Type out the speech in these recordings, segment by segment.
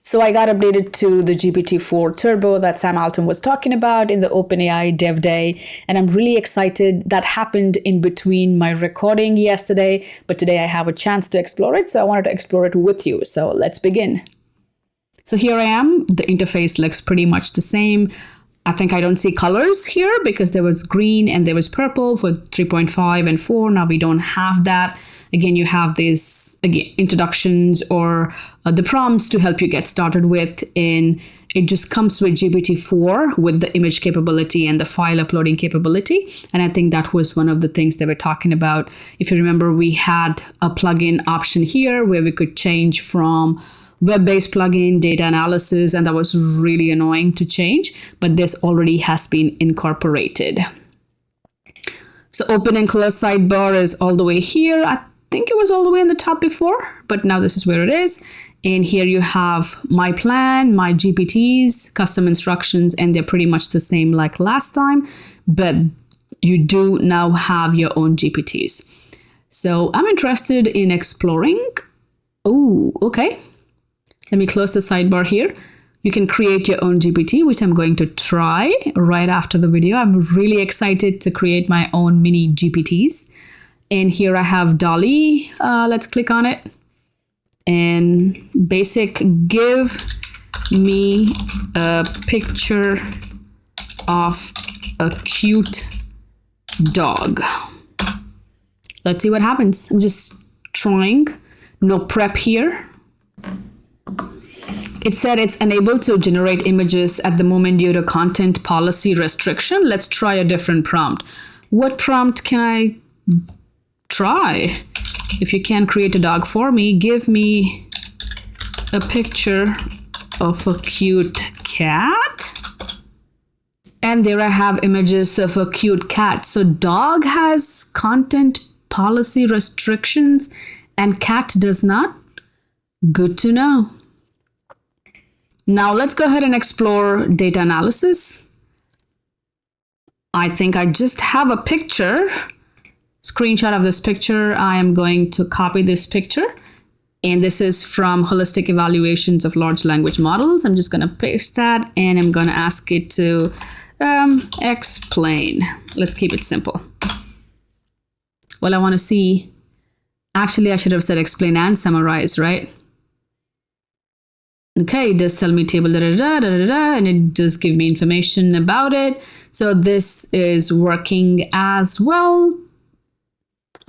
So I got updated to the GPT-4 Turbo that Sam Altman was talking about in the Openai Dev Day, and I'm really excited. That happened in between my recording yesterday, but today I have a chance to explore it, so I wanted to explore it with you. So let's begin. So here I am. The interface looks pretty much the same. I think I don't see colors here because there was green and there was purple for 3.5 and 4. Now we don't have that. Again, you have these introductions or the prompts to help you get started with. And it just comes with GPT-4 with the image capability and the file uploading capability. And I think that was one of the things they were talking about. If you remember, we had a plugin option here where we could change from web-based plugin, data analysis, and that was really annoying to change, but this already has been incorporated. So open and close sidebar is all the way here. I think it was all the way in the top before, but now this is where it is. And here you have my plan, my GPTs, custom instructions, and they're pretty much the same like last time, but you do now have your own GPTs. So I'm interested in exploring. Oh, okay. Let me close the sidebar here. You can create your own GPT, which I'm going to try right after the video. I'm really excited to create my own mini GPTs. And here I have Dolly. Let's click on it. And basic, give me a picture of a cute dog. Let's see what happens. I'm just trying. No prep here. It said it's unable to generate images at the moment due to content policy restriction. Let's try a different prompt. What prompt can I try? If you can create a dog for me, give me a picture of a cute cat. And there I have images of a cute cat. So dog has content policy restrictions and cat does not. Good to know. Now let's go ahead and explore data analysis. I think I just have a picture, screenshot of this picture. I am going to copy this picture. And this is from Holistic Evaluations of Large Language Models. I'm just going to paste that and I'm going to ask it to explain. Let's keep it simple. Well, I want to see, actually I should have said explain and summarize, right? Okay, it does tell me table and it does give me information about it. So this is working as well.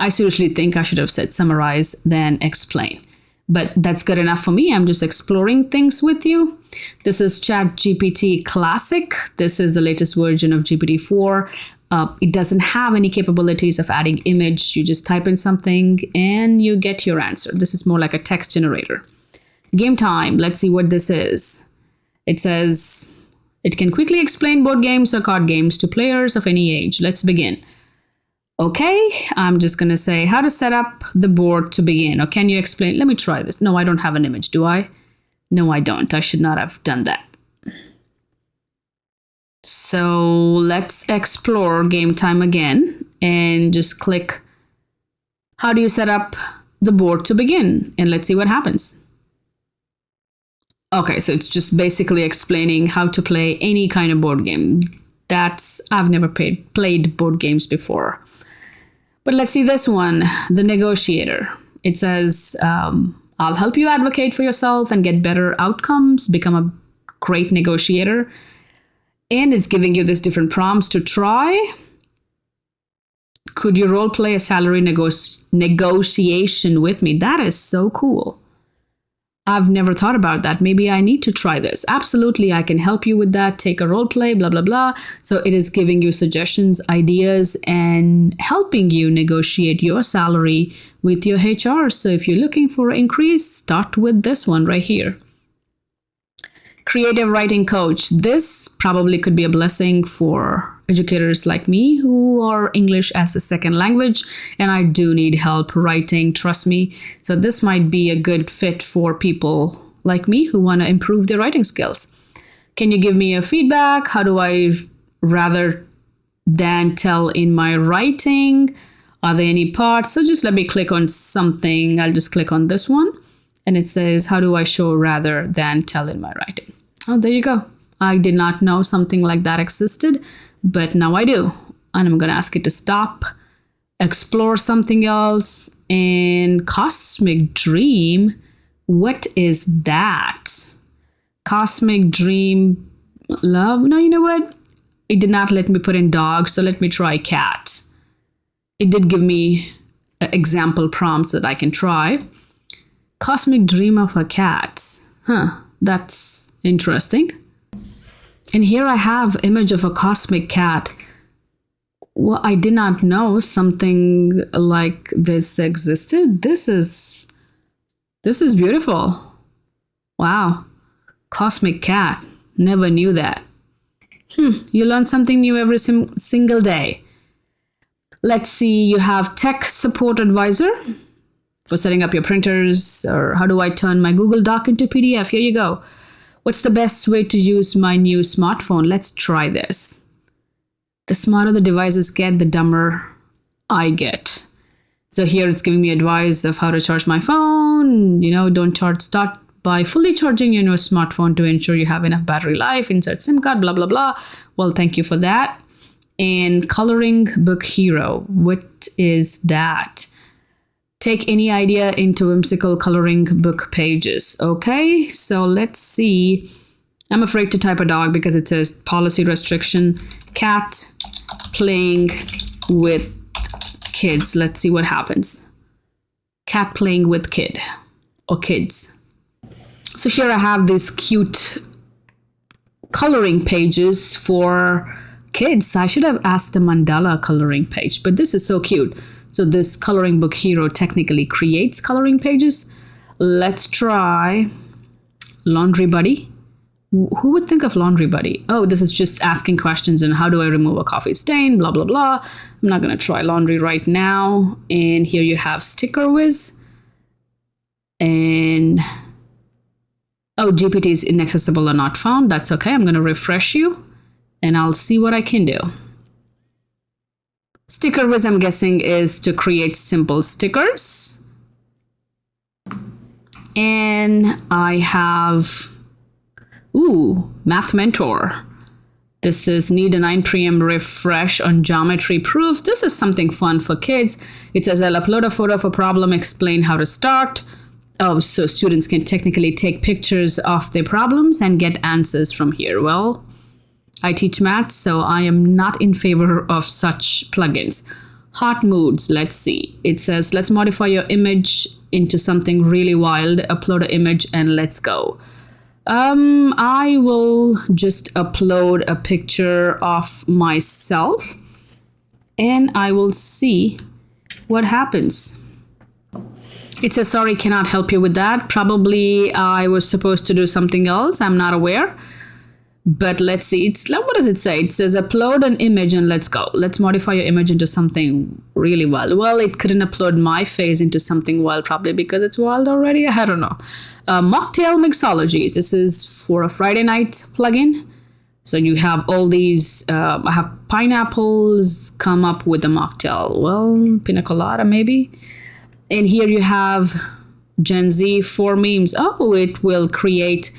I seriously think I should have said summarize, then explain. But that's good enough for me. I'm just exploring things with you. This is ChatGPT Classic. This is the latest version of GPT-4. It doesn't have any capabilities of adding image. You just type in something and you get your answer. This is more like a text generator. Game time. Let's see what this is. It says it can quickly explain board games or card games to players of any age. Let's begin. Okay, I'm just going to say how to set up the board to begin. Or can you explain? Let me try this. No, I don't have an image, do I? No, I don't. I should not have done that. So let's explore game time again and just click how do you set up the board to begin? And let's see what happens. Okay, so it's just basically explaining how to play any kind of board game. I've never played board games before. But let's see this one, the negotiator. It says, I'll help you advocate for yourself and get better outcomes, become a great negotiator. And it's giving you these different prompts to try. Could you role play a salary negotiation with me? That is so cool. I've never thought about that. Maybe I need to try this. Absolutely, I can help you with that. Take a role play, blah, blah, blah. So it is giving you suggestions, ideas, and helping you negotiate your salary with your HR. So if you're looking for an increase, start with this one right here. Creative writing coach. This probably could be a blessing for educators like me who are English as a second language, and I do need help writing, trust me. So this might be a good fit for people like me who want to improve their writing skills. Can you give me a feedback? How do I rather than tell in my writing? Are there any parts? So just let me click on something. I'll just click on this one. And it says, how do I show rather than tell in my writing? Oh, there you go. I did not know something like that existed, but now I do. And I'm going to ask it to stop, explore something else. And Cosmic Dream, what is that? Cosmic Dream Love? No, you know what? It did not let me put in dog, so let me try cat. It did give me example prompts that I can try. Cosmic Dream of a cat. That's interesting. And here I have image of a cosmic cat. Well, I did not know something like this existed. This is beautiful. Wow. Cosmic cat. Never knew that. You learn something new every single day. Let's see, you have tech support advisor for setting up your printers, or how do I turn my Google Doc into PDF? Here you go. What's the best way to use my new smartphone? Let's try this. The smarter the devices get, the dumber I get. So here it's giving me advice of how to charge my phone. Start by fully charging your new smartphone to ensure you have enough battery life. Insert SIM card, blah, blah, blah. Well, thank you for that. And coloring book hero. What is that? Take any idea into whimsical coloring book pages. Okay, so let's see. I'm afraid to type a dog because it says policy restriction. Cat playing with kids. Let's see what happens. Cat playing with kid or kids. So here I have these cute coloring pages for kids. I should have asked a mandala coloring page, but this is so cute. So this coloring book hero technically creates coloring pages. Let's try Laundry Buddy. Who would think of Laundry Buddy? Oh, this is just asking questions and how do I remove a coffee stain, blah, blah, blah. I'm not going to try laundry right now. And here you have Sticker Whiz. And GPT is inaccessible or not found. That's okay. I'm going to refresh you and I'll see what I can do. Sticker Whiz, I'm guessing, is to create simple stickers. And I have, Math Mentor. This is need a 9 p.m. refresh on geometry proofs. This is something fun for kids. It says I'll upload a photo of a problem, explain how to start. Oh, so students can technically take pictures of their problems and get answers from here. Well, I teach math, so I am not in favor of such plugins. Hot moods, let's see. It says, let's modify your image into something really wild, upload an image, and let's go. I will just upload a picture of myself, and I will see what happens. It says, sorry, cannot help you with that. Probably I was supposed to do something else. I'm not aware. But let's see, what does it say? It says upload an image and let's go. Let's modify your image into something really wild. Well, it couldn't upload my face into something wild, probably because it's wild already. I don't know. Mocktail Mixologies. This is for a Friday night plugin. So you have all these, I have pineapples come up with a mocktail. Well, pina colada maybe. And here you have Gen Z for memes. Oh, it will create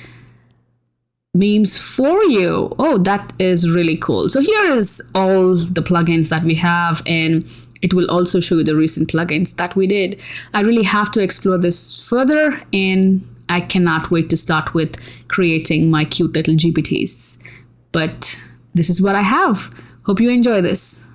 memes for you. Oh, that is really cool. So here is all the plugins that we have, and it will also show you the recent plugins that we did. I really have to explore this further, and I cannot wait to start with creating my cute little GPTs. But this is what I have. Hope you enjoy this.